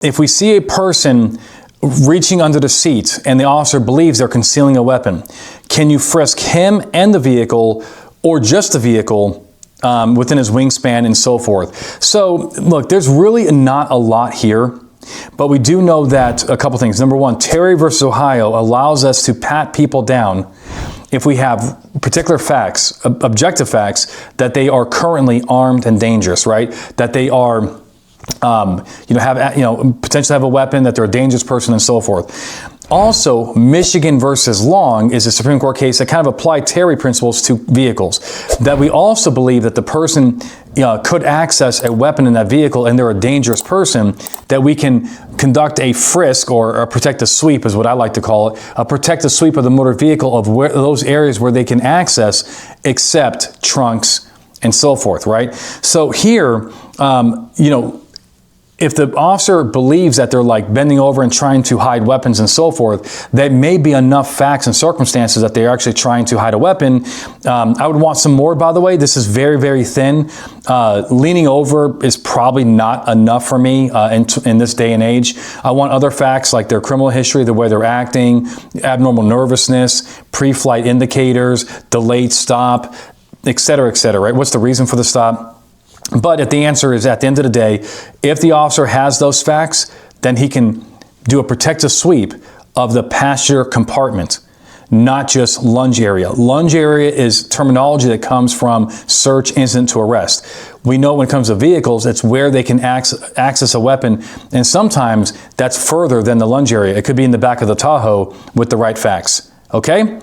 If we see a person reaching under the seat and the officer believes they're concealing a weapon, can you frisk him and the vehicle, or just the vehicle within his wingspan and so forth? So look, there's really not a lot here, but we do know that a couple things. Number one, Terry versus Ohio allows us to pat people down if we have particular facts, objective facts, that they are currently armed and dangerous, right? That they are potentially have a weapon, that they're a dangerous person, and so forth. Also, Michigan versus Long is a Supreme Court case that kind of applied Terry principles to vehicles. That we also believe that the person could access a weapon in that vehicle and they're a dangerous person, that we can conduct a frisk or a protective sweep is what I like to call it, a protective sweep of the motor vehicle of those areas where they can access except trunks and so forth, right? So here, if the officer believes that they're like bending over and trying to hide weapons and so forth, there may be enough facts and circumstances that they're actually trying to hide a weapon. I would want some more, by the way. This is very, very thin. Leaning over is probably not enough for me in this day and age. I want other facts like their criminal history, the way they're acting, abnormal nervousness, pre-flight indicators, delayed stop, et cetera, right? What's the reason for the stop? But if the answer is, at the end of the day, if the officer has those facts, then he can do a protective sweep of the passenger compartment, not just lunge area. Lunge area is terminology that comes from search incident to arrest. We know when it comes to vehicles, it's where they can access a weapon, and sometimes that's further than the lunge area. It could be in the back of the Tahoe with the right facts, okay?